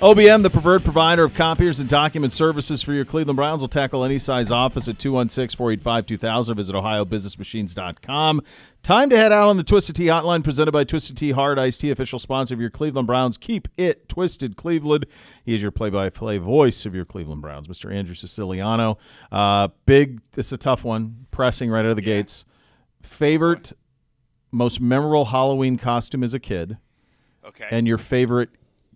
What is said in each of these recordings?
OBM, the preferred provider of copiers and document services for your Cleveland Browns, will tackle any size office at 216-485-2000. Visit ohiobusinessmachines.com. Time to head out on the Twisted Tea Hotline, presented by Twisted Tea Hard Iced Tea, official sponsor of your Cleveland Browns. Keep it twisted, Cleveland. He is your play-by-play voice of your Cleveland Browns, Mr. Andrew Siciliano. This is a tough one, pressing right out of the gates. Favorite, most memorable Halloween costume as a kid. Okay. And your favorite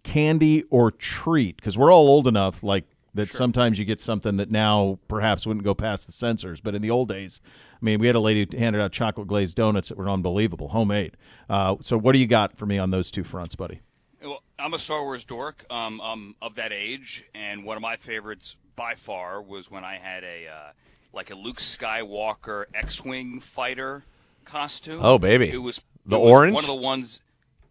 candy or treat, because we're all old enough that sometimes you get something that now perhaps wouldn't go past the censors, but in the old days, I mean, we had a lady who handed out chocolate glazed donuts that were unbelievable, homemade. So what do you got for me on those two fronts, buddy? Well, I'm a Star Wars dork of that age, and one of my favorites by far was when I had a Luke Skywalker X-Wing fighter costume. Oh, baby. It was orange? One of the ones.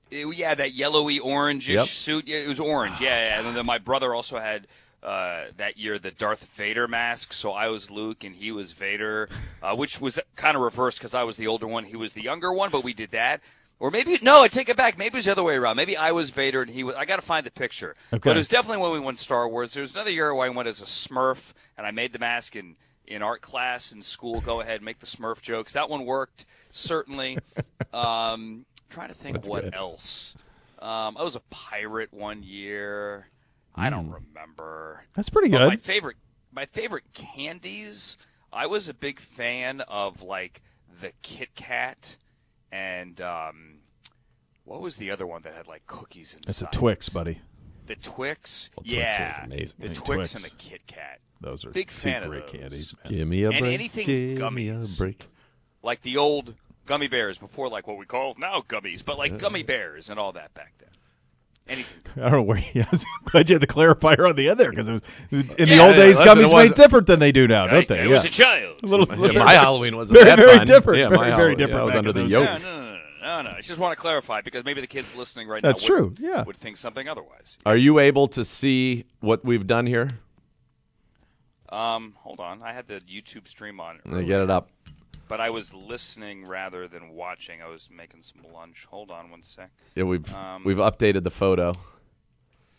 That yellowy orangish suit. Yeah, it was orange. Yeah. And then my brother also had that year the Darth Vader mask. So I was Luke and he was Vader, which was kind of reversed because I was the older one, he was the younger one. But we did that. Or maybe no, I take it back. Maybe it was the other way around. Maybe I was Vader and he was. I got to find the picture. Okay. But it was definitely when we went Star Wars. There was another year where I went as a Smurf and I made the mask in art class in school. Go ahead, make the Smurf jokes. That one worked certainly. Trying to think else. I was a pirate one year. I don't remember. That's pretty good. My favorite candies. I was a big fan of the Kit Kat and what was the other one that had cookies inside? That's a Twix, buddy. The Twix. Well, Twix was amazing. The Twix and the Kit Kat. Those are big fan great of those. candies, man. Give me a break. And anything give gummies. me a break. Like the old gummy bears before, what we call now gummies, but gummy bears and all that back then. Anything. I don't know where I was glad you had the clarifier on the end there, because in the old days, gummies made different than they do now, don't they? I was a child. My Halloween wasn't very, that very fun. different. Yeah, very different. I was back under in the those yoke. days. No. I just want to clarify because maybe the kids listening right That's now true. Yeah. would think something otherwise. Are you able to see what we've done here? Hold on. I had the YouTube stream on. Let me get it up. But I was listening rather than watching. I was making some lunch. Hold on one sec. Yeah, we've updated the photo.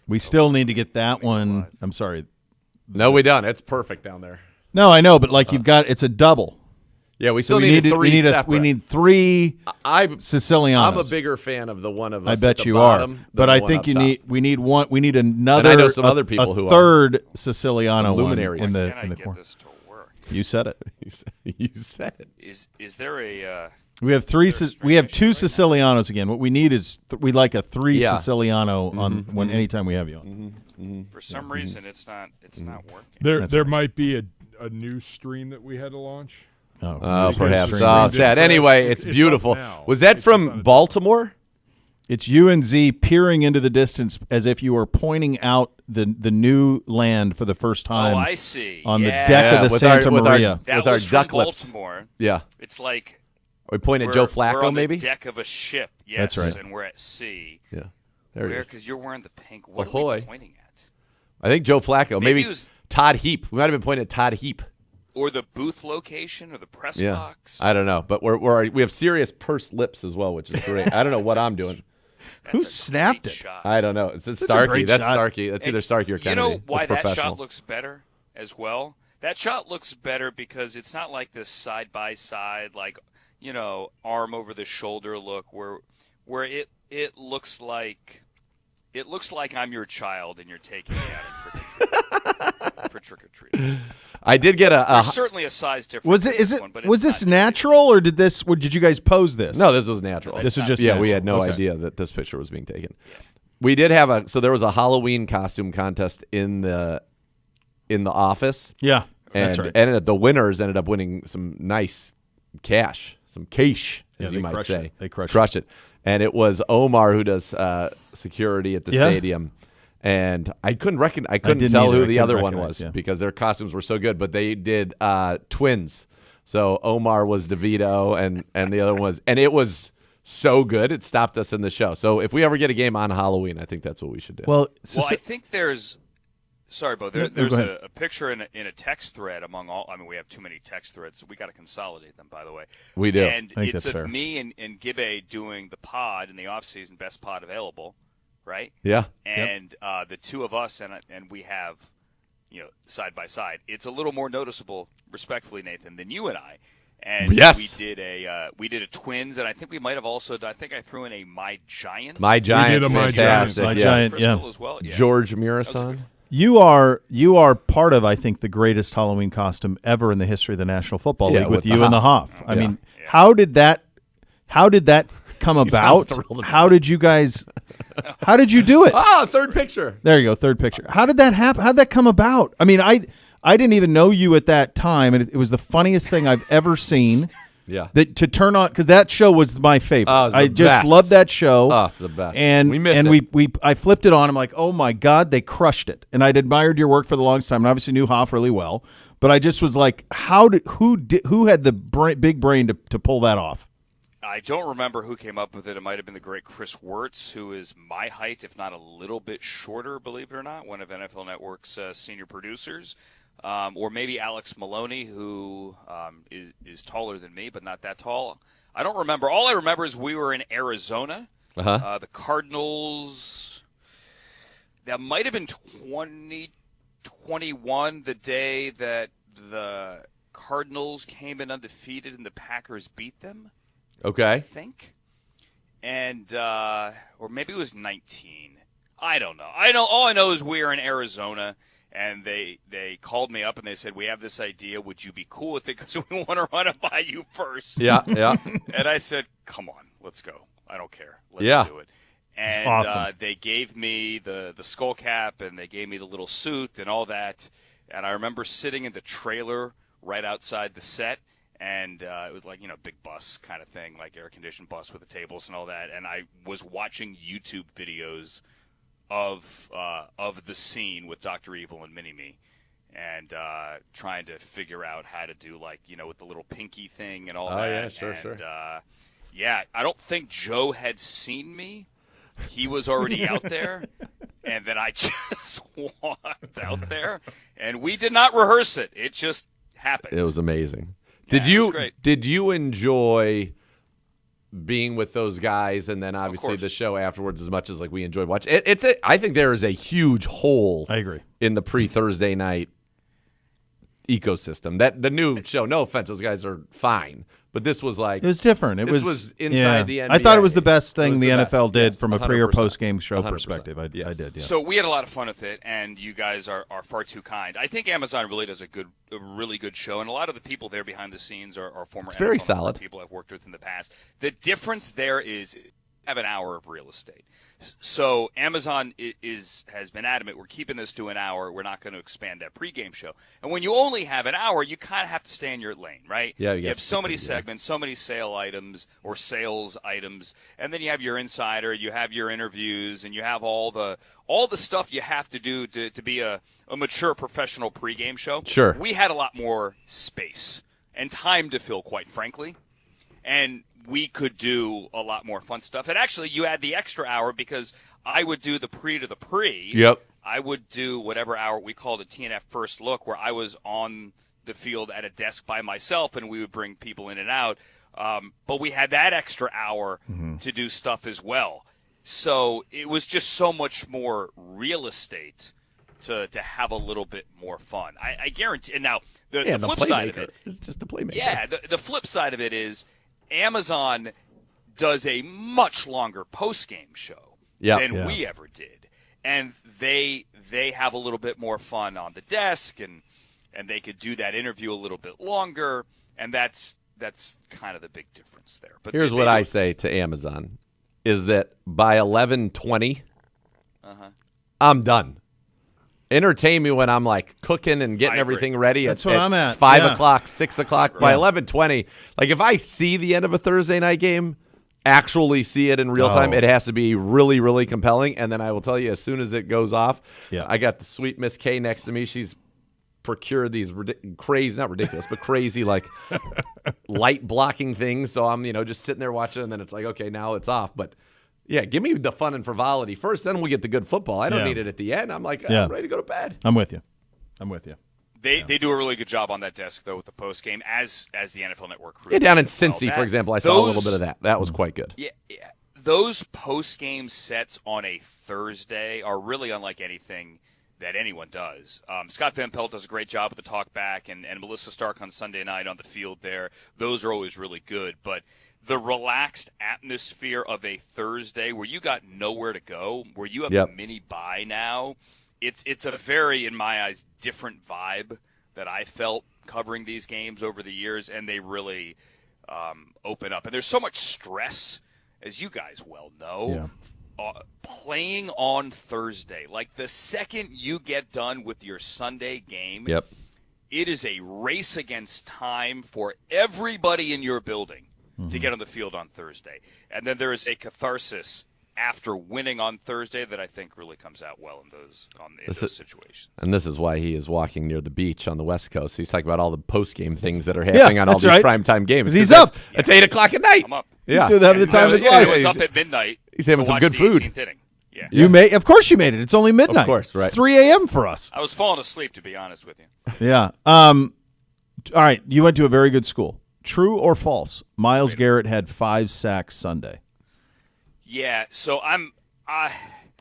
We still need to get that one. I'm sorry. No, we don't. It's perfect down there. No, I know, but you've got it's a double. Yeah, we So still need three separate. We need three Sicilianos. I'm a bigger fan of the one of us. I bet at the you bottom are. than But the I one think up top. we need one. We need another. And I know some other people who are. third Siciliano Some luminaries. one in Can the I get corner. this to work? You said it. You said it. Is there a? We have we have two Sicilianos again. What we need is we'd like a three Siciliano on anytime we have you on. For some reason, it's not working. There might be a new stream that we had to launch. Oh, Perhaps. stream. Oh, sad. Anyway, it's beautiful. now. Was that It's from on a- Baltimore? It's you and Z peering into the distance as if you were pointing out the new land for the first time. Oh, I see. On the Yeah. deck of the with Santa with Maria. That with our was from duck lips. Baltimore. Yeah. It's like We point at we're, Joe we're Flacco, on maybe? the deck of a ship. Yes, That's right. And we're at sea. Yeah. There it Where? is. Because you're wearing the pink. What are Ahoy. we pointing at? I think Joe Flacco. Maybe Maybe it was- Todd Heap. We might have been pointing at Todd Heap. Or the booth location, or the press Yeah. box. I don't know. But we have serious pursed lips as well, which is great. I don't know what I'm doing. That's Who a snapped great it? shot. I don't know. It's a Starkey. great That's shot. Starkey. That's either Starkey or You Kennedy. know why That's that professional. shot looks better as well? That shot looks better because it's not like this side by side, arm over the shoulder look, where it looks like I'm your child and you're taking me out for trick or treat. I did get There's certainly a size difference. Was in it? Is this it? one, but Was it's this not natural, or did you guys pose this? No, this was natural. This was just yeah. We natural. had no Okay. idea that this picture was being taken. We did have so there was a Halloween costume contest in the office. Yeah, And that's right. the winners ended up winning some nice cash, some cash, as Yeah, you they might crushed say. it. They crushed it. And it was Omar who does security at the Yeah. stadium. And I couldn't didn't tell either. who I the couldn't other one recognize, was yeah. because their costumes were so good. But they did twins. So Omar was DeVito and the other one was, and it was so good it stopped us in the show. So if we ever get a game on Halloween, I think that's what we should do. Well, Well, I think there's. Sorry, Bo. No, There's go ahead. a picture in a text thread among all. I mean, we have too many text threads, so we got to consolidate them. By the way, We do. And I think it's that's of fair. me and Gibbe doing the pod in the off season, best pod available, right? Yeah. And the two of us, and we have, side by side. It's a little more noticeable, respectfully, Nathan, than you and I. And Yes. we did a Twins, and I think we might have also. I think I threw in a My Giant. My Giant, a My fantastic. My yeah. Giant, Crystal as well. Yeah. George Murasan. You are part of, I think, the greatest Halloween costume ever in the history of the National Football Yeah, League with with the you and the Hoff. Hoff. I mean, how did that come about? thrilled about How did you guys? How did you do it? Oh, third picture. There you go, third picture. How did that happen? How did that come about? I mean, I didn't even know you at that time, and it was the funniest thing I've ever seen. Yeah. That to turn on, because that show was my favorite. Oh, it was the I just best. loved that show. Oh, it's the best. And We miss and it. I flipped it on. I'm like, oh my god, they crushed it. And I'd admired your work for the longest time, and obviously knew Hoff really well. But I just was like, who had the big brain to pull that off? I don't remember who came up with it. It might have been the great Chris Wirtz, who is my height, if not a little bit shorter, believe it or not, one of NFL Network's senior producers. Or maybe Alex Maloney, who is taller than me, but not that tall. I don't remember. All I remember is we were in Arizona. The Cardinals, that might have been 2021, the day that the Cardinals came in undefeated and the Packers beat them, I Okay. think. And, or maybe it was 19. I don't know. All I know is we were in Arizona. And they called me up and they said, we have this idea. Would you be cool with it? Because we want to run it by you first. Yeah, yeah. And I said, come on, let's go. I don't care. Let's Yeah. do it. And Awesome. they gave me the skull cap and they gave me the little suit and all that. And I remember sitting in the trailer right outside the set. And it was like, big bus kind of thing, like air-conditioned bus with the tables and all that. And I was watching YouTube videos of the scene with Dr. Evil and Mini-Me and trying to figure out how to do, with the little pinky thing and all that. Yeah, sure, and, sure. Yeah, I don't think Joe had seen me. He was already out there. And then I just walked out there. And we did not rehearse it. It just happened. It was amazing. Yeah, it was great. Did you enjoy being with those guys and then obviously course. the show afterwards as much as we enjoyed watching? I think there is a huge hole I agree. in the pre-Thursday night ecosystem. That the new show, no offense, those guys are fine, but this was like It was different. This was inside the I thought it was the NBA. best It thing was the the best, NFL did yes, from a pre or 100%. post game show 100%. perspective. I Yes. did. Yeah. So we had a lot of fun with it, and you guys are far too kind. I think Amazon really does a really good show, and a lot of the people there behind the scenes are former very NFL solid. people I've worked with in the past. The difference there is have an hour of real estate. So Amazon has been adamant, we're keeping this to an hour. We're not going to expand that pregame show. And when you only have an hour, you kind of have to stay in your lane, right? Yeah, you you have have so to many stick with it, yeah. segments, so many sales items, and then you have your insider, you have your interviews, and you have all the stuff you have to do to be a mature professional pregame show. Sure. We had a lot more space and time to fill, quite frankly. And we could do a lot more fun stuff. And actually, you add the extra hour because I would do the pre to the pre. Yep. I would do whatever hour we called a TNF First Look, where I was on the field at a desk by myself, and we would bring people in and out. But we had that extra hour to do stuff as well. So it was just so much more real estate to have a little bit more fun. I guarantee. And now, the flip side of it. It's just the playmaker. Yeah, the flip side of it is Amazon does a much longer post-game show than we ever did. And they have a little bit more fun on the desk, and they could do that interview a little bit longer, and that's kind of the big difference there. But Here's what I say to Amazon is that by 11:20, I'm done. Entertain me when I'm cooking and getting I agree. everything ready. That's at, what I'm at. 5 Yeah. o'clock, 6 o'clock. By 11:20, if I see the end of a Thursday night game, actually see it in real time, it has to be really, really compelling. And then I will tell you, as soon as it goes off, I got the sweet Miss K next to me. She's procured these crazy, not ridiculous, but crazy light blocking things. So I'm just sitting there watching, and then it's okay, now it's off. But yeah, give me the fun and frivolity first, then we'll get the good football. I don't need it at the end. I'm I'm ready to go to bed. I'm with you. They do a really good job on that desk, though, with the post game, as the NFL Network crew. Yeah, down in does as well. Cincy, for example, I saw a little bit of that. That was quite good. Yeah, those post-game sets on a Thursday are really unlike anything that anyone does. Scott Van Pelt does a great job with the talk back, and Melissa Stark on Sunday night on the field there. Those are always really good. But the relaxed atmosphere of a Thursday where you got nowhere to go, where you have a mini bye now, it's a very, in my eyes, different vibe that I felt covering these games over the years, and they really open up. And there's so much stress, as you guys well know. Playing on Thursday, like the second you get done with your Sunday game, it is a race against time for everybody in your building to get on the field on Thursday. And then there is a catharsis after winning on Thursday that I think really comes out well in those situations. And this is why he is walking near the beach on the West Coast. He's talking about all the post-game things that are happening on all these primetime games. He's up. It's 8 o'clock at night. I'm up. He's having the time of his life. I was up at midnight. He's having some good food. Yeah. Of course you made it. It's only midnight. Of course, right. It's 3 a.m. for us. I was falling asleep, to be honest with you. Yeah. All right. You went to a very good school. True or false? Myles Garrett had 5 sacks Sunday. Yeah. So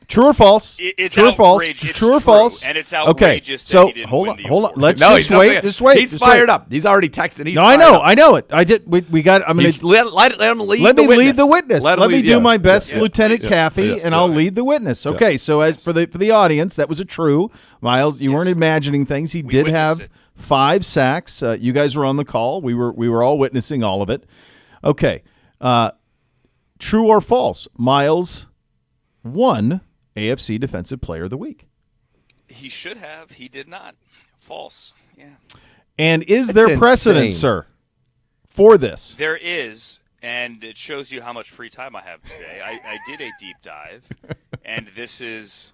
True or false? It's true or false? outrageous. True or false? And it's outrageous that so he didn't hold win on, the hold on. award. Let's No, just wait. Just wait. He's just fired wait. up. He's already texting. He's No, I fired know. up. I know it. I did. We got. I'm gonna Let him lead. let the me witness. lead the witness. Let me do my best, Yeah. Lieutenant Caffey, Yeah. and I'll lead the witness. Okay. So as for the audience, that was a true. Myles, you weren't imagining things. He did have it. 5 sacks. You guys were on the call. We were all witnessing all of it. Okay. True or false? Myles won AFC Defensive Player of the Week. He should have. He did not. False. Yeah. And is That's there precedent, insane. sir, for this? There is, and it shows you how much free time I have today. I did a deep dive, and this is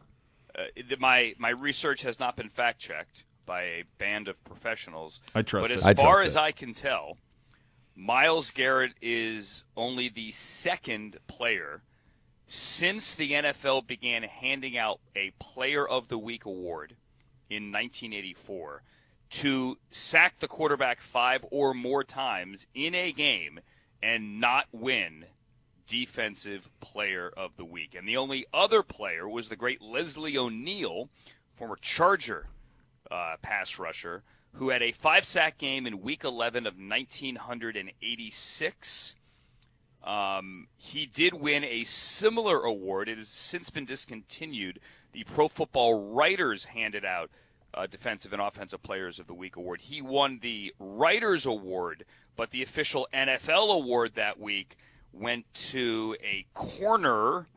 my research has not been fact checked by a band of professionals. I trust But it. as I far trust as it. I can tell, Myles Garrett is only the second player since the NFL began handing out a Player of the Week award in 1984 to sack the quarterback 5 or more times in a game and not win Defensive Player of the Week. And the only other player was the great Leslie O'Neal, former Charger pass rusher, who had a 5-sack game in Week 11 of 1986. He did win a similar award. It has since been discontinued. The Pro Football Writers handed out Defensive and Offensive Players of the Week award. He won the Writers Award, but the official NFL award that week went to a corner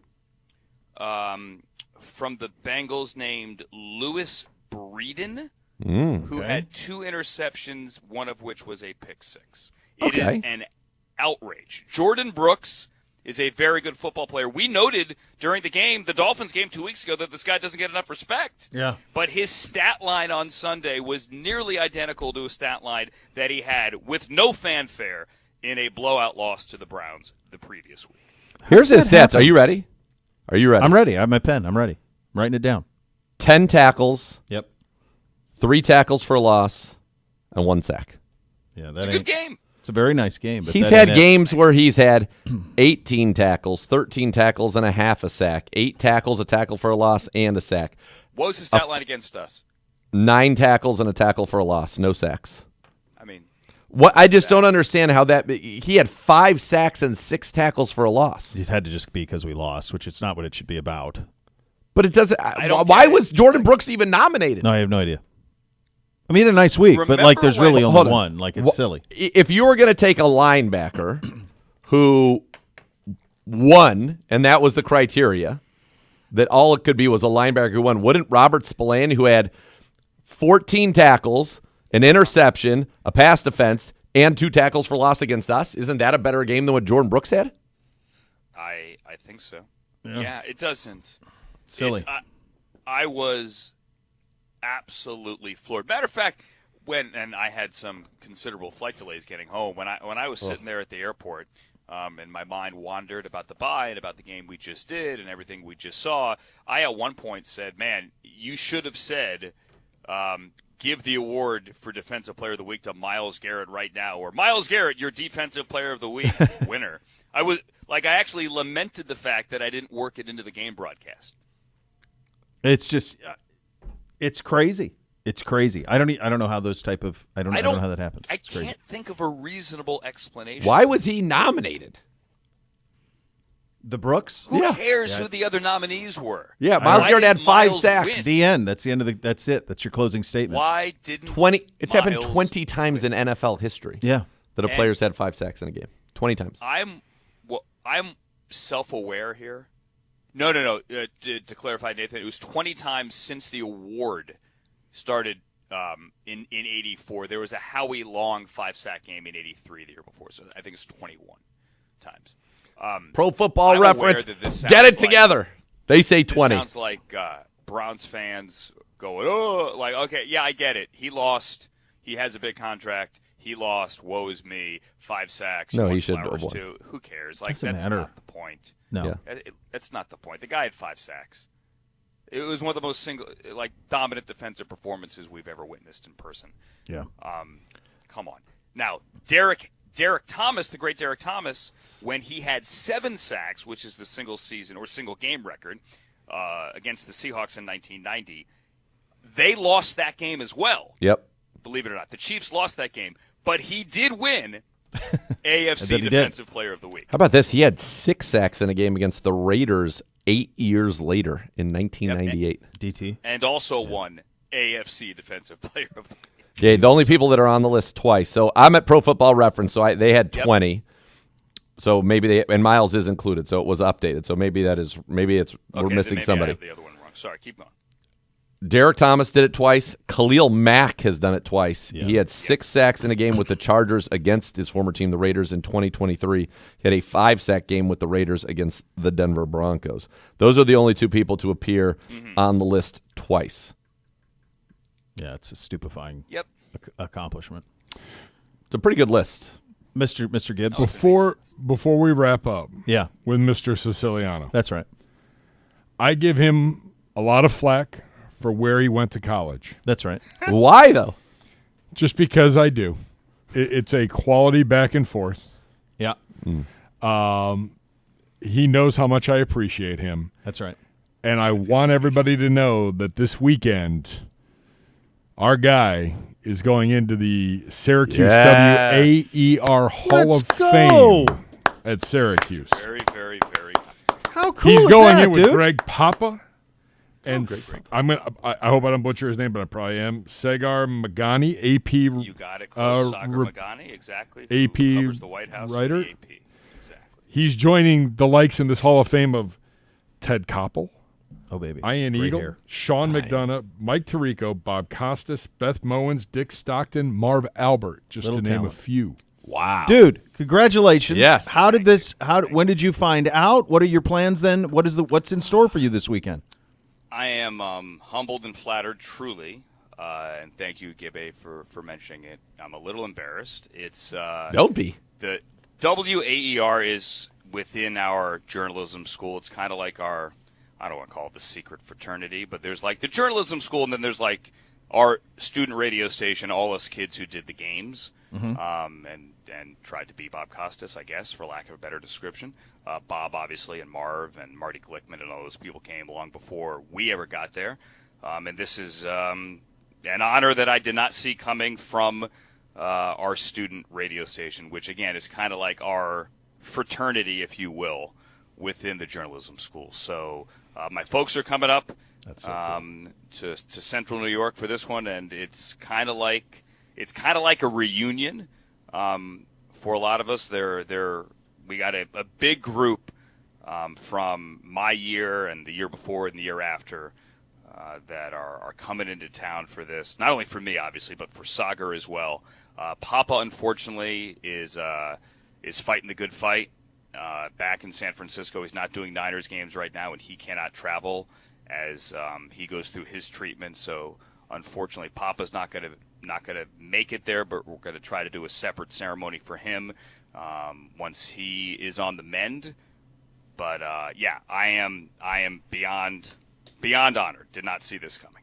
from the Bengals named Lewis Breeden, who had 2 interceptions, one of which was a pick 6. It is an outrage. Jordan Brooks is a very good football player. We noted during the game, the Dolphins game 2 weeks ago, that this guy doesn't get enough respect. Yeah. But his stat line on Sunday was nearly identical to a stat line that he had with no fanfare in a blowout loss to the Browns the previous week. Here's his stats. Are you ready? Are you ready? I'm ready. I have my pen. I'm ready. I'm writing it down. 10 tackles, Yep. 3 tackles for a loss, and 1 sack. Yeah, It's a good game. It's a very nice game. But He's that had ain't it. games where he's had 18 tackles, 13 tackles, and a half a sack, 8 tackles, a tackle for a loss, and a sack, What was his stat line against us? 9 tackles and a tackle for a loss, no sacks. I mean, What I just don't understand how that he had 5 sacks and 6 tackles for a loss. It had to just be because we lost, which it's not what it should be about. But it doesn't. don't Why get it. was Jordan Brooks even nominated? No, I have no idea. I mean, he had a nice week, but like, Remember there's when- really Hold only on. one. Like, it's silly. If you were going to take a linebacker who won, and that was the criteria, that all it could be was a linebacker who won, wouldn't Robert Spillane, who had 14 tackles, an interception, a pass defense, and 2 tackles for loss against us, isn't that a better game than what Jordan Brooks had? I think so. Yeah, it doesn't. Silly. I was absolutely floored. Matter of fact, and I had some considerable flight delays getting home. When I was sitting there at the airport, and my mind wandered about the bye and about the game we just did and everything we just saw, I at one point said, "Man, you should have said give the award for Defensive Player of the Week to Myles Garrett right now, or Myles Garrett, your Defensive Player of the Week winner. I actually lamented the fact that I didn't work it into the game broadcast. It's just, it's crazy. It's crazy. I don't know how those type of. I don't know how that happens. I can't think of a reasonable explanation. Why was he nominated? The Brooks. Who cares who the other nominees were? Yeah, Myles Garrett had 5 sacks. Win? The end. That's the end of the. That's it. That's your closing statement. Why didn't 20? It's happened Myles 20 times in NFL history. Yeah. That a player's had 5 sacks in a game. 20 times. I'm self-aware here. No. To clarify, Nathan, it was 20 times since the award started in 84. There was a Howie Long 5-sack game in 83 the year before, so I think it's 21 times. Pro Football I'm Reference. aware that this Get it sounds together. They say This 20. sounds like Browns fans going, oh, like, okay, yeah, I get it. He lost. He has a big contract. He lost. Woe is me. 5 sacks. No, he won should have Flowers won. too. Who cares? Like, Doesn't that's matter. not the point. No. Yeah. That's not the point. The guy had 5 sacks. It was one of the most dominant defensive performances we've ever witnessed in person. Yeah. Come on. Now, Derek Thomas, the great Derek Thomas, when he had 7 sacks, which is the single season or single game record against the Seahawks in 1990, they lost that game as well. Yep. Believe it or not. The Chiefs lost that game, but he did win bet AFC he Defensive Player of the Week. How about this? He had 6 sacks in a game against the Raiders 8 years later in 1998. DT. And also won AFC Defensive Player of the Week. Yeah, the only people that are on the list twice. So I'm at Pro Football Reference, so they had 20. So maybe and Myles is included, so it was updated. So maybe we're Okay, missing maybe somebody. I have the other one wrong. Sorry, keep going. Derek Thomas did it twice. Khalil Mack has done it twice. Yeah. He had 6 sacks in a game with the Chargers against his former team, the Raiders, in 2023. He had a 5-sack game with the Raiders against the Denver Broncos. Those are the only 2 people to appear on the list twice. Yeah, it's a stupefying accomplishment. It's a pretty good list. Mr. Gibbs. Before we wrap up Yeah, with Mr. Siciliano, that's right. I give him a lot of flack for where he went to college. That's right. Why, though? Just because I do. It's a quality back and forth. Yeah, He knows how much I appreciate him. that's right. And I want everybody to know that this weekend, our guy is going into the Syracuse Yes. WAER Hall Let's of go. Fame at Syracuse. Very, very, very. How cool He's is going that, in with dude? Greg Papa. And I hope I don't butcher his name, but I probably am. Segar Magani, AP. You got it close. Sagar Magani, exactly. Who AP covers the White House and writer. the AP. Exactly. He's joining the likes in this Hall of Fame of Ted Koppel, Oh, baby. Ian Great Eagle, hair. Sean McDonough, Mike Tirico, Bob Costas, Beth Mowens, Dick Stockton, Marv Albert, just Little to name talent. a few. Wow. Dude, congratulations. Yes. How did this when did you find out? What are your plans then? What's in store for you this weekend? I am humbled and flattered, truly, and thank you, Gibbe, for mentioning it. I'm a little embarrassed. It's Don't be. the WAER is within our journalism school. It's kind of like our, I don't want to call it the secret fraternity, but there's like the journalism school, and then there's like our student radio station, all us kids who did the games, and tried to be Bob Costas, I guess, for lack of a better description. Bob, obviously, and Marv and Marty Glickman and all those people came along before we ever got there. And this is an honor that I did not see coming from our student radio station, which, again, is kind of like our fraternity, if you will, within the journalism school. So my folks are coming up to Central New York for this one, and it's kind of like a reunion for a lot of us. We got a big group from my year and the year before and the year after that are coming into town for this. Not only for me, obviously, but for Sagar as well. Papa, unfortunately, is fighting the good fight back in San Francisco. He's not doing Niners games right now, and he cannot travel as he goes through his treatment. So, unfortunately, Papa's not going to make it there, but we're going to try to do a separate ceremony for him once he is on the mend. But yeah, I am beyond honored. Did not see this coming.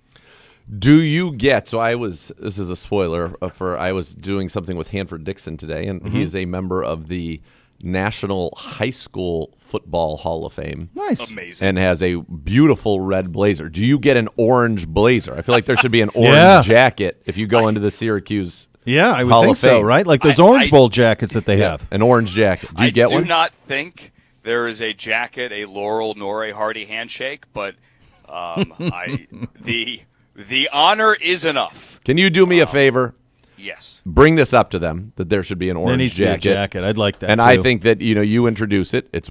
Do you get? So this is a spoiler I was doing something with Hanford Dixon today, and he is a member of the National High School Football Hall of Fame. Nice. Amazing. And has a beautiful red blazer. Do you get an orange blazer? I feel like there should be an orange jacket if you go into the Syracuse Yeah, I would Hall think of so, Fame. right? Like those Orange Bowl jackets that they have. An orange jacket. Do you get I one? do not think there is a jacket, a Laurel nor a Hardy handshake, but the honor is enough. Can you do me a favor? Yes. Bring this up to them that there should be an There orange needs to be a jacket. jacket. I'd like that, And too. I think that you introduce it. It's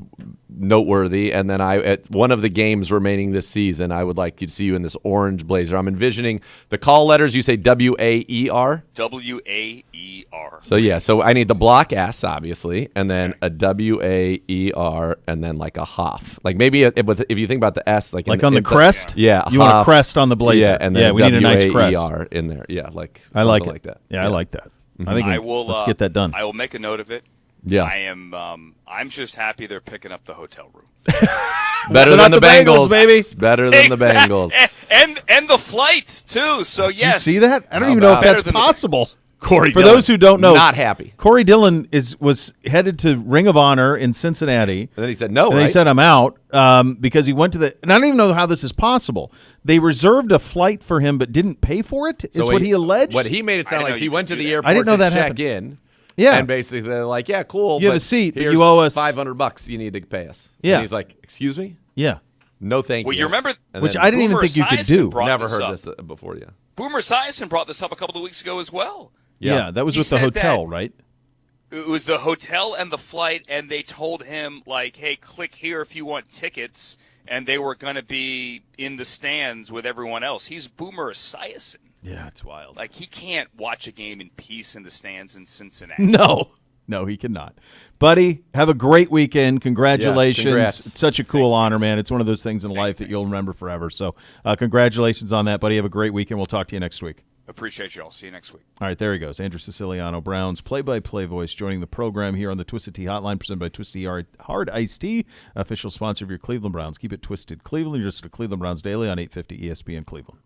noteworthy. And then at one of the games remaining this season, I would like to see you in this orange blazer. I'm envisioning the call letters. You say WAER. WAER. So I need the block S, obviously, and then a WAER, and then like a Hoff. Like maybe if you think about the S, like on the crest? Yeah, You want a Hoff. crest on the blazer. Yeah, and then we need a nice crest. WAER in there. Yeah, like I like something it. like that. Yeah, I like that. I think let's get that done. I will make a note of it. Yeah. I am. I'm just happy they're picking up the hotel room. Better than not the the Bengals, Bengals, baby. Better than the Bengals. and the flight too. So yes. You see that? I don't How even know if about that's it? Better than the possible. Corey For Dillon, those who don't know, not happy. Corey Dillon was headed to Ring of Honor in Cincinnati. And then he said no, And right? they said I'm out because he went to the. And I don't even know how this is possible. They reserved a flight for him, but didn't pay for it. Is So what he alleged. What he made it sound I didn't like know he you went could to do the that. airport I didn't know to that check happened. in. Yeah. And basically they're like, yeah, cool. You have but a seat, but here's you owe us $500 you need to pay us. Yeah. And he's like, excuse me? Yeah, No, thank Well, you. you remember, And which then I didn't even Boomer think you could Esiason do. brought never this heard up. this before, yeah. Boomer Esiason brought this up a couple of weeks ago as well. yeah. That was He with the said hotel, that- right? It was the hotel and the flight, and they told him, like, hey, click here if you want tickets, and they were going to be in the stands with everyone else. He's Boomer Esiason. Yeah, it's wild. Like, he can't watch a game in peace in the stands in Cincinnati. No, he cannot. Buddy, have a great weekend. Congratulations. congrats. It's such a cool honor, man. It's one of those things in life that you'll remember forever. So congratulations on that, buddy. Have a great weekend. We'll talk to you next week. Appreciate you all. See you next week. All right, there he goes. Andrew Siciliano, Browns play-by-play voice, joining the program here on the Twisted Tea Hotline, presented by Twisted Hard Iced Tea, official sponsor of your Cleveland Browns. Keep it twisted, Cleveland. You're just a Cleveland Browns Daily on 850 ESPN Cleveland.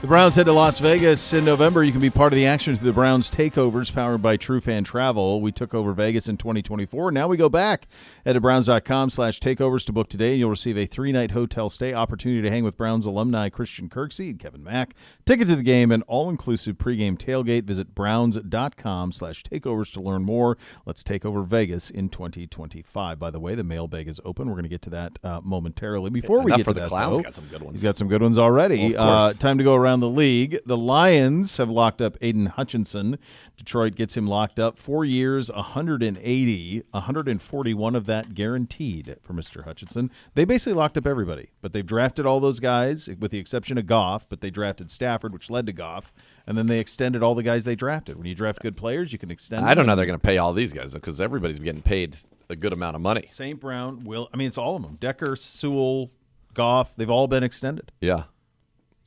The Browns head to Las Vegas in November. You can be part of the action through the Browns takeovers powered by TrueFan Travel. We took over Vegas in 2024. Now we go back. Head to browns.com/takeovers to book today, and you'll receive a 3-night hotel stay, opportunity to hang with Browns alumni Christian Kirksey and Kevin Mack, ticket to the game, and all-inclusive pregame tailgate. Visit browns.com/takeovers to learn more. Let's take over Vegas in 2025. By the way, the mailbag is open. We're going to get to that momentarily. Before we Enough get for to the that, Clowns. though, Got some good ones. he's got some good ones already. Well, of course. Time to go around the league. The Lions have locked up Aiden Hutchinson. Detroit gets him locked up 4 years, 180, 141 of that guaranteed for Mr. Hutchinson. They basically locked up everybody, but they've drafted all those guys with the exception of Goff, but they drafted Stafford, which led to Goff, and then they extended all the guys they drafted. When you draft good players, you can extend I don't them. know they're going to pay all these guys because everybody's getting paid a good amount of money. St. Brown, it's all of them. Decker, Sewell, Goff, they've all been extended. Yeah.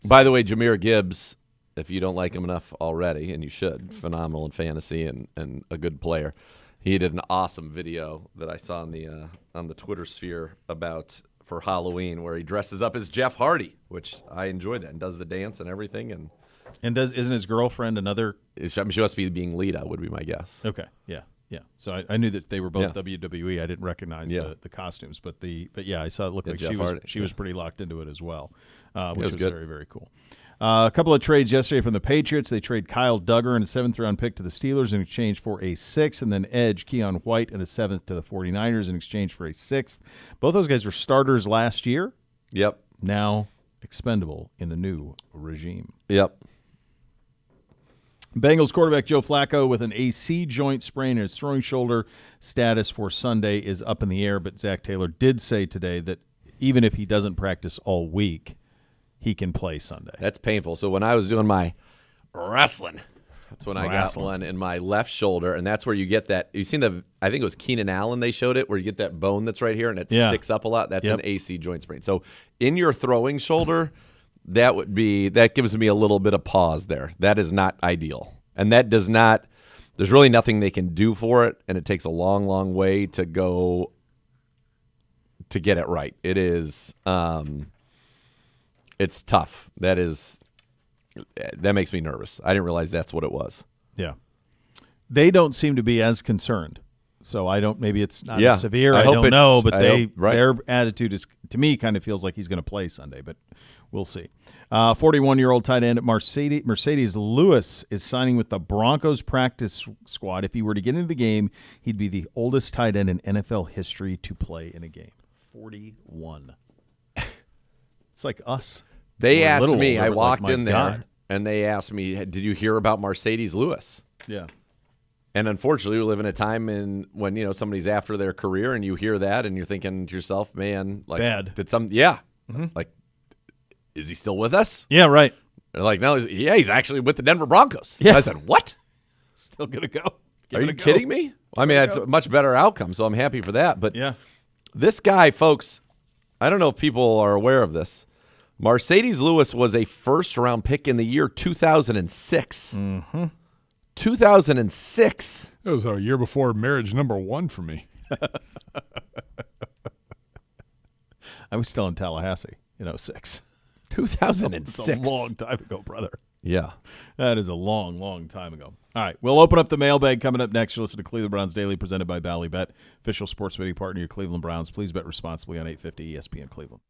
By the way, Jahmyr Gibbs, if you don't like him enough already, and you should, phenomenal in fantasy and a good player. He did an awesome video that I saw on the Twitter sphere about for Halloween where he dresses up as Jeff Hardy, which I enjoyed that, and does the dance and everything. And Isn't his girlfriend another? she must be being Lita, would be my guess. Okay, yeah. So I knew that they were both Yeah. WWE. I didn't recognize Yeah. the costumes, but yeah, I saw it looked like Jeff she was Hardy. she was pretty locked into it as well, which was was good. very, very cool. A couple of trades yesterday from the Patriots. They trade Kyle Duggar and a 7th-round pick to the Steelers in exchange for a 6th, and then edge Keon White and a 7th to the 49ers in exchange for a 6th. Both those guys were starters last year, Yep. now expendable in the new regime. Yep. Bengals quarterback Joe Flacco with an AC joint sprain in his throwing shoulder. Status for Sunday is up in the air, but Zach Taylor did say today that even if he doesn't practice all week, he can play Sunday. That's painful. So when I was doing my wrestling, that's when I got Wrestling. one in my left shoulder, and that's where you get that. You've seen I think it was Keenan Allen, they showed it, where you get that bone that's right here, and it Yeah. sticks up a lot. That's Yep. an AC joint sprain. So in your throwing shoulder, that gives me a little bit of pause there. That is not ideal. And that does not, there's really nothing they can do for it, and it takes a long, long way to go to get it right. It is, it's tough. That makes me nervous. I didn't realize that's what it was. Yeah. They don't seem to be as concerned. So maybe it's not Yeah. as severe. I I hope don't it's- know, but I hope- right. their attitude is, to me, kind of feels like he's going to play Sunday, but we'll see. 41-year-old tight end Mercedes Lewis is signing with the Broncos practice squad. If he were to get into the game, he'd be the oldest tight end in NFL history to play in a game. 41. It's like us. They We're a asked little me, older, I but walked like, in my there, God. and they asked me, did you hear about Mercedes Lewis? Yeah. And unfortunately, we live in a time when somebody's after their career, and you hear that, and you're thinking to yourself, man, like, Bad. like, is he still with us? Yeah, right. They're like, no, he's actually with the Denver Broncos. Yeah. I said, what? Still going to go. Are you kidding me? I mean, that's a much better outcome, so I'm happy for that. But Yeah. this guy, folks, I don't know if people are aware of this. Mercedes Lewis was a first-round pick in the year 2006. Mm-hmm. 2006. That was a year before marriage number 1 for me. I was still in Tallahassee in 06. 2006. It's a long time ago, brother. Yeah. That is a long, long time ago. All right, we'll open up the mailbag coming up next. You'll listen to Cleveland Browns Daily, presented by Ballybet, official sports betting partner of your Cleveland Browns. Please bet responsibly on 850 ESPN Cleveland.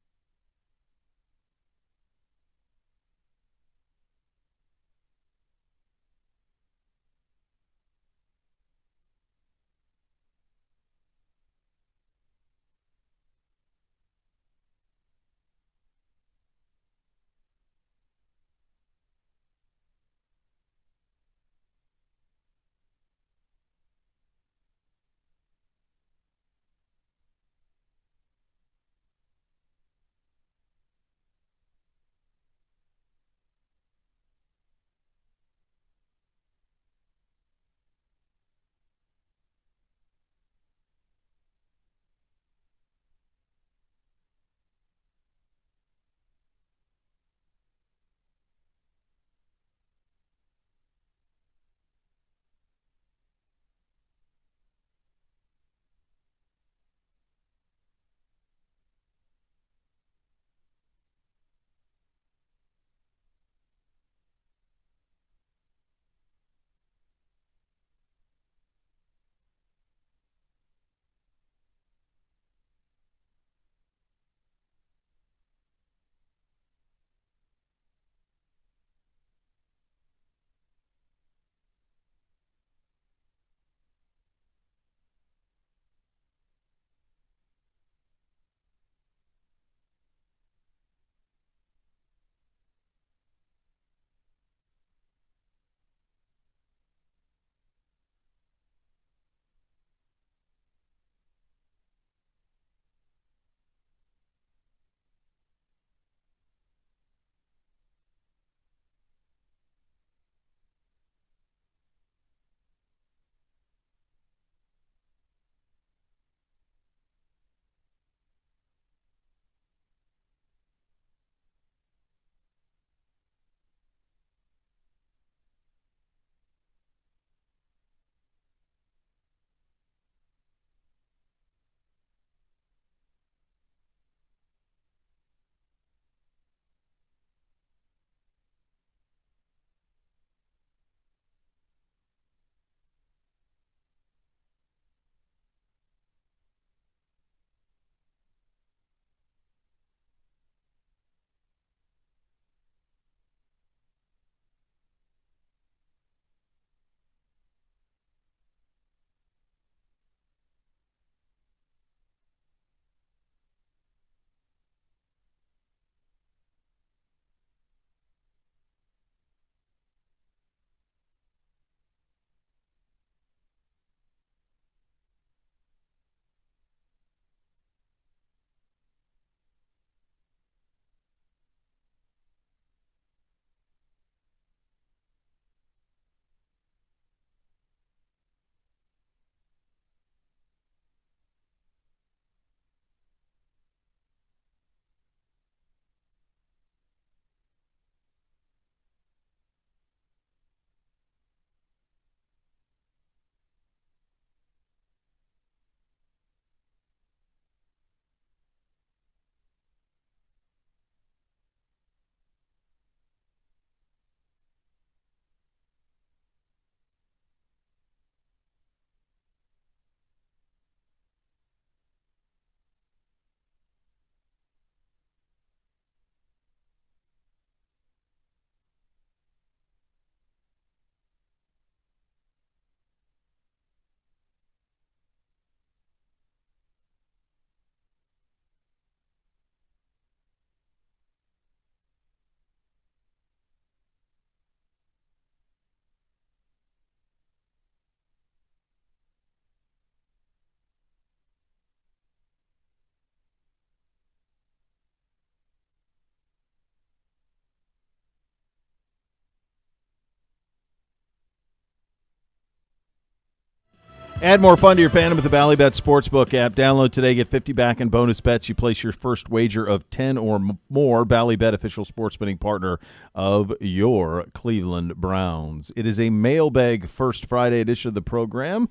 Add more fun to your fandom with the Bally Bet Sportsbook app. Download today. Get 50 back in bonus bets. You place your first wager of 10 or more. Bally Bet, official sports betting partner of your Cleveland Browns. It is a mailbag First Friday edition of the program.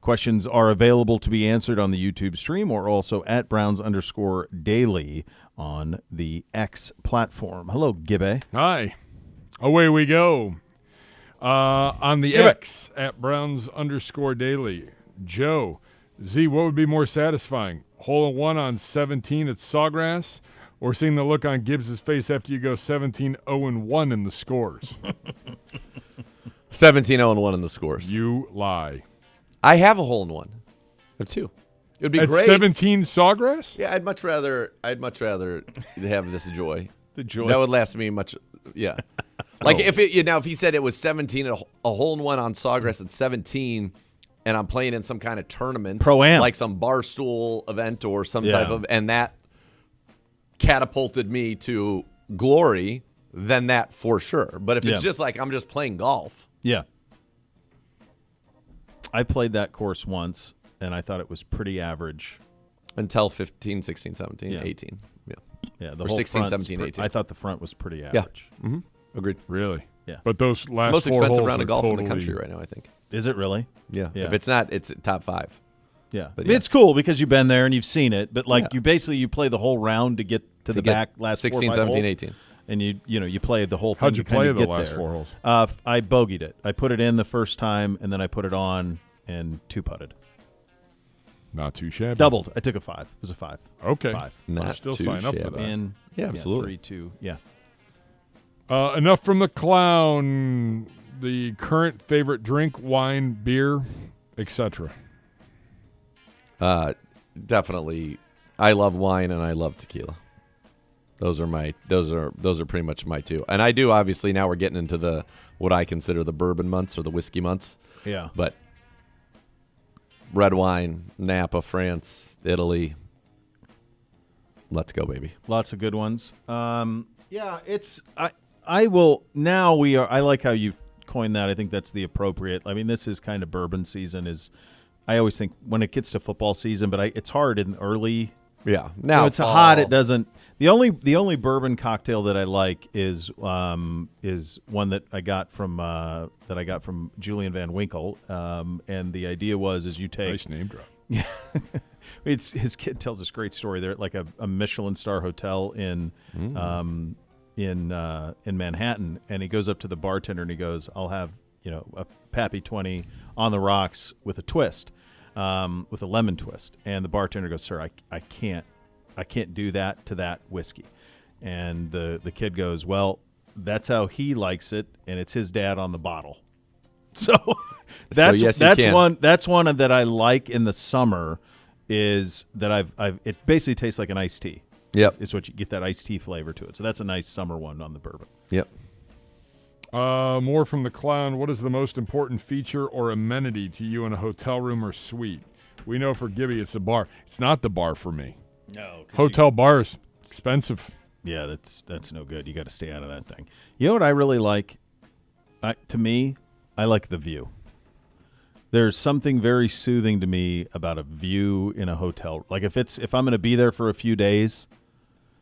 Questions are available to be answered on the YouTube stream or also at Browns_daily on the X platform. Hello, Gibbe. Hi. Away we go. On the X at Browns_daily. Joe, Z, what would be more satisfying? Hole-in-one on 17 at Sawgrass or seeing the look on Gibbs' face after you go 17-0-1 in the scores? 17-0-1 in the scores. You lie. I have a hole-in-one. I have two. It would be At great. 17 Sawgrass? Yeah, I'd much rather have this joy. The joy. That would last me much. Yeah. Like if he said it was 17, a hole-in-one on Sawgrass at 17, and I'm playing in some kind of tournament, Pro-Am, like some Barstool event or some type of, and that catapulted me to glory, then that for sure. But if it's just like I'm just playing golf, yeah. I played that course once, and I thought it was pretty average. until 15, 16, 17, 18. Yeah. Yeah, the Or whole 16, front's 17, 18. I thought the front was pretty Yeah. average. Mm-hmm. Agreed. Really? Yeah. But those It's last the most four expensive holes round are of golf in the totally- country right now, I think. Is it really? Yeah. Yeah. If it's not, it's top 5. Yeah, But I mean, it's cool because you've been there and you've seen it. But like Yeah. you play the whole round to get to the get back last 16, 4 or 5 17, holes, 18. and you play the whole thing. How'd you to kinda play the get last there. 4 holes? I bogeyed it. I put it in the first time and then I put it on and 2-putted. Not too shabby. Doubled. I took a 5. It was a 5. Okay. 5. Not I'll still too sign up for shabby. that. And Yeah, absolutely. 3-2. Yeah. Enough from the clown. The current favorite drink, wine, beer, etc. Definitely. I love wine and I love tequila. Those are pretty much my two. And I do, obviously, now we're getting into what I consider the bourbon months or the whiskey months. Yeah. But red wine, Napa, France, Italy. Let's go, baby. Lots of good ones. Yeah, I will now we are I like how you coined that. I think that's the appropriate. I mean, this is kind of bourbon season I always think when it gets to football season, but it's hard in early. Yeah. Now When it's hot, it doesn't. The only bourbon cocktail that I like is one that I got from Julian Van Winkle. And the idea was you take Nice name drop. It's his kid tells this great story. They're at like a Michelin star hotel in Manhattan, and he goes up to the bartender and he goes, "I'll have a Pappy 20 on the rocks with a twist, with a lemon twist." And the bartender goes, "Sir, I can't do that to that whiskey." And the kid goes, "Well, that's how he likes it, and it's his dad on the bottle." So that's yes, you can. that's one that I like in the summer. Is that it basically tastes like an iced tea. Yep. It's what you get, that iced tea flavor to it. So that's a nice summer one on the bourbon. Yep. More from the clown. What is the most important feature or amenity to you in a hotel room or suite? We know for Gibby it's a bar. It's not the bar for me. No. Hotel bars, expensive. Yeah, that's no good. You got to stay out of that thing. You know what I really like? To me, I like the view. There's something very soothing to me about a view in a hotel. Like if I'm going to be there for a few days,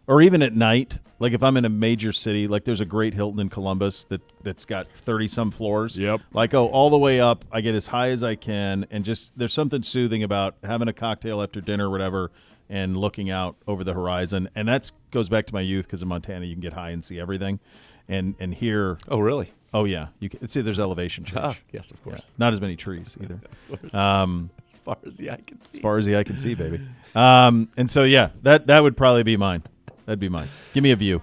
or even at night, like if I'm in a major city, like there's a great Hilton in Columbus that's got 30-some floors. Yep. Like all the way up, I get as high as I can, and just there's something soothing about having a cocktail after dinner or whatever and looking out over the horizon. And that goes back to my youth because in Montana you can get high and see everything. And here, Oh, really? oh yeah, you can see there's elevation change. Ah, yes, of course. Yeah. Not as many trees either. Of course. As As far as the eye can see. far as the eye can see, baby. And so yeah, that would probably be mine. That'd be mine. Give me a view.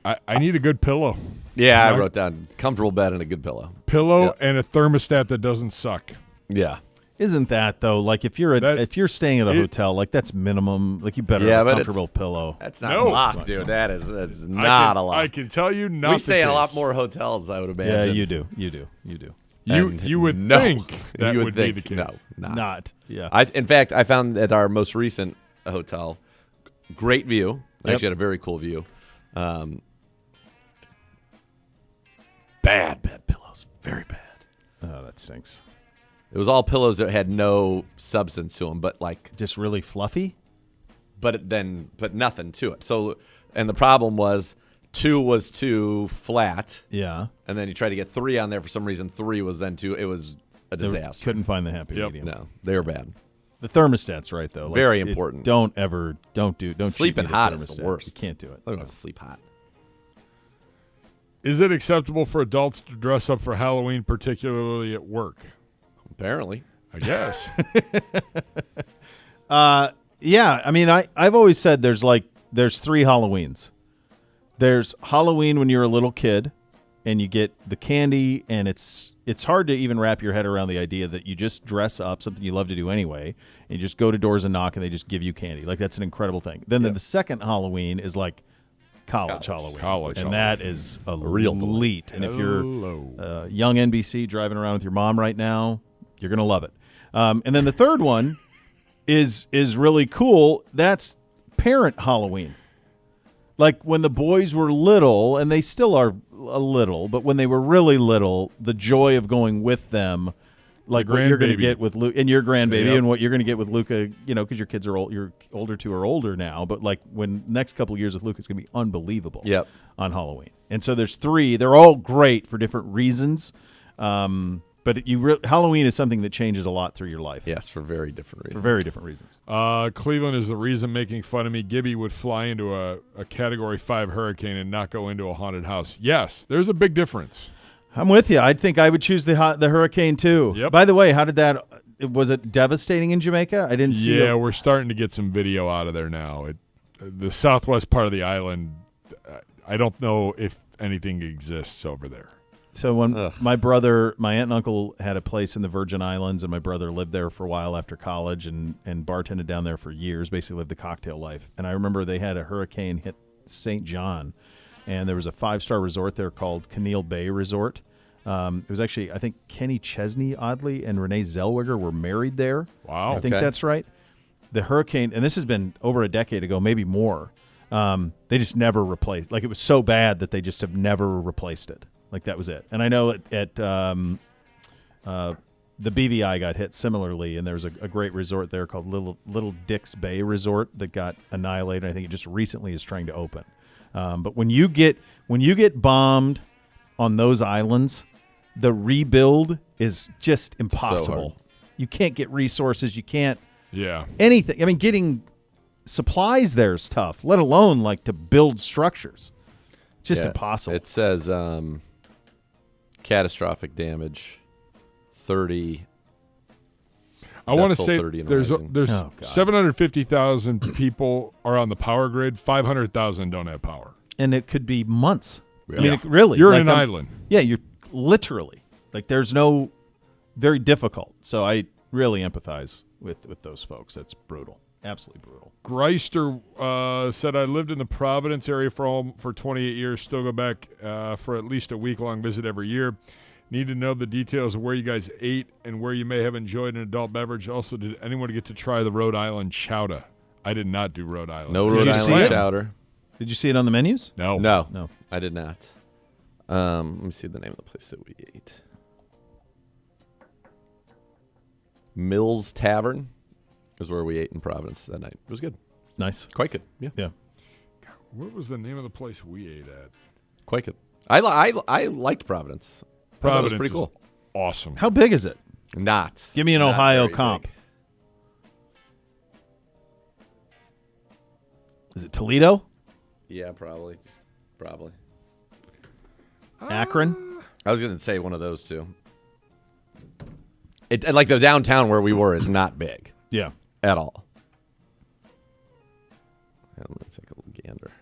I need a good pillow. Yeah, I Right. wrote down comfortable bed and a good pillow. Pillow Yep. and a thermostat that doesn't suck. Yeah. Isn't that though? Like if you're staying at a hotel, like that's minimum. Like you better Yeah, have a but it's- comfortable pillow. That's not No. a lot, dude. That's not a lot. I can tell you not We the stay in a lot case. more hotels, I would Yeah, imagine. you do. And You would no. think that You would be think, the case. No, Not. Yeah. In fact, I found at our most recent hotel, great view. Yep. Actually had a very cool view. Bad pillows. Very bad. Oh, that stinks. It was all pillows that had no substance to them, but Just really fluffy? but nothing to it. So, and the problem was 2 was too flat, Yeah. and then you tried to get 3 on there for some reason. 3 was then too. It was a They disaster. couldn't find the happy Yep. medium. No, they were bad. The thermostat's right, though. Very important. Don't Sleeping cheat hot the is the thermostat. worst. You can't do it. I don't want to sleep hot. Is it acceptable for adults to dress up for Halloween, particularly at work? Apparently, I guess. Yeah, I mean, I've always said there's 3 Halloweens. There's Halloween when you're a little kid, and you get the candy, and it's hard to even wrap your head around the idea that you just dress up, something you love to do anyway, and you just go to doors and knock, and they just give you candy. Like, that's an incredible thing. Then the second Halloween is like college Halloween. College and Halloween. that is a real elite. And if you're Hello. young NBC driving around with your mom right now, you're going to love it. And then the third one is really cool. That's parent Halloween. Like when the boys were little, and they still are a little, but when they were really little, the joy of going with them, like what you're going to grandbaby. get with Luke and your grandbaby, Yep. and what you're going to get with Luca, because your kids are old, your older 2 are older now, but like when next couple of years with Luca, it's going to be unbelievable. Yep. On Halloween, and so there's 3. They're all great for different reasons, but Halloween is something that changes a lot through your life. yes, for very different For reasons. very different reasons. Cleveland is the reason making fun of me. Gibby would fly into a Category 5 hurricane and not go into a haunted house. Yes, there's a big difference. I'm with you. I think I would choose the hurricane too. Yep. By the way, how did that? Was it devastating in Jamaica? I didn't see. Yeah, we're starting to get some video out of there now. The southwest part of the island, I don't know if anything exists over there. So when my aunt and uncle had a place in the Virgin Islands, and my brother lived there for a while after college and bartended down there for years, basically lived the cocktail life. And I remember they had a hurricane hit St. John, and there was a 5-star resort there called Keneal Bay Resort. It was actually, I think, Kenny Chesney, oddly, and Renee Zellweger were married there. Wow. I think Okay. that's right. The hurricane, and this has been over a decade ago, maybe more, they just never replaced. Like, it was so bad that they just have never replaced it. Like, that was it. And I know at the BVI got hit similarly, and there was a great resort there called Little Dick's Bay Resort that got annihilated. I think it just recently is trying to open. But when you get bombed on those islands, the rebuild is just impossible. hard. You can't get resources. You can't Yeah. anything. I mean, getting supplies there is tough, let alone like to build structures. It's just Yeah, impossible. It says catastrophic damage, 30. I want to Death toll say 30 and there's rising. Oh, God. 750,000 people are on the power grid. 500,000 don't have power. And it could be months. I Yeah. mean, it really. You're like, in an I'm- island. Yeah, you're literally like there's no very difficult. So I really empathize with those folks. That's brutal, absolutely brutal. Greister said, I lived in the Providence area for 28 years. Still go back for at least a week-long visit every year. Need to know the details of where you guys ate and where you may have enjoyed an adult beverage. Also, did anyone get to try the Rhode Island chowder? I did not do Rhode Island. No Did Rhode you see Island it? chowder. Did you see it on the menus? No. No, I did not. Let me see the name of the place that we ate. Mills Tavern is where we ate in Providence that night. It was good. Nice. Quite good. Yeah, Yeah. What was the name of the place we ate at? quite good. I liked Providence. I thought it was Providence pretty is cool. Awesome. How big is it? Not. Give me an Not Ohio very comp. big. Is it Toledo? Yeah, probably. Akron? I was gonna say one of those two. It like the downtown where we were is not big Yeah. at all. Yeah, let me take a little gander.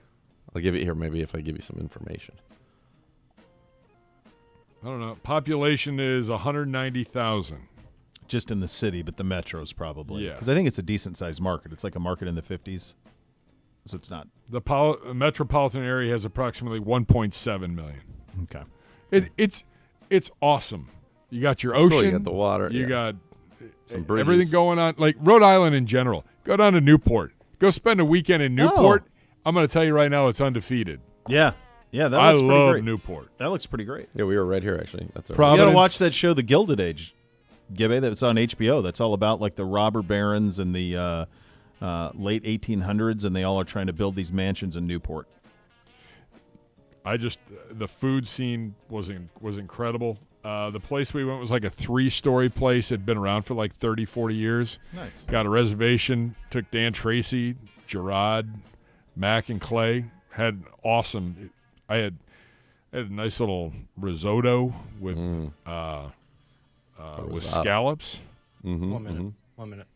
I'll give it here maybe if I give you some information. I don't know. Population is 190,000. Just in the city, but the metros probably. Yeah. Because I think it's a decent sized market. It's like a market in the 50s. So it's not. The metropolitan area has approximately 1.7 million. Okay. It's awesome. You got your It's cool, ocean. you got the water, You yeah. got Some bridges. everything going on. Like Rhode Island in general. Go down to Newport. Go spend a weekend in Newport. I'm going to tell you right now, it's undefeated. Yeah. Yeah, that I looks pretty love great. Newport. That looks pretty great. Yeah, we were right here actually. That's our You got to Providence. watch that show, The Gilded Age. Gibbe, that's on HBO. That's all about like the robber barons in the late 1800s, and they all are trying to build these mansions in Newport. The food scene was incredible. The place we went was like a 3-story place. It had been around for like 30, 40 years. Nice. Got a reservation. Took Dan Tracy, Gerard, Mac, and Clay. Had awesome. I had a nice little risotto with scallops. Mm-hmm. 1 minute.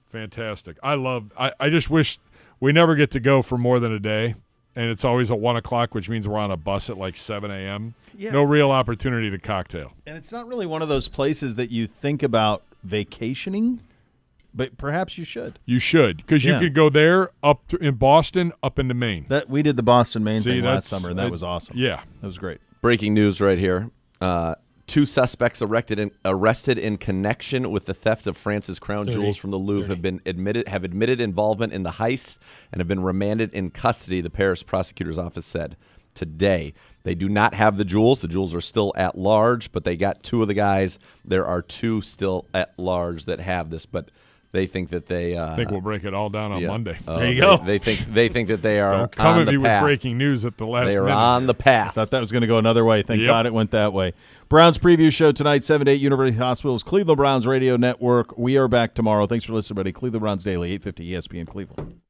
Fantastic. I just wish we never get to go for more than a day. And it's always at 1 o'clock, which means we're on a bus at like 7 a.m. Yeah. No real opportunity to cocktail. And it's not really one of those places that you think about vacationing, but perhaps you should. You should, because you could go there, in Boston, up into Maine. That we did the Boston, Maine thing last that's- summer, and that was awesome. Yeah. That was great. Breaking news right here. 2 suspects arrested in connection with the theft of France's crown jewels from the Louvre have admitted involvement in the heist and have been remanded in custody, the Paris prosecutor's office said today. They do not have the jewels. The jewels are still at large, but they got 2 of the guys. There are 2 still at large that have this, but they think that they I think we'll break it all down on Monday. There you go. They think that they are Don't come on at the me path. with breaking news at the last They are minute. on the path. Thought that was going to go another way. Thank Yep. God it went that way. Browns preview show tonight, 7 to 8, University Hospitals, Cleveland Browns Radio Network. We are back tomorrow. Thanks for listening, everybody. Cleveland Browns Daily, 850 ESPN Cleveland.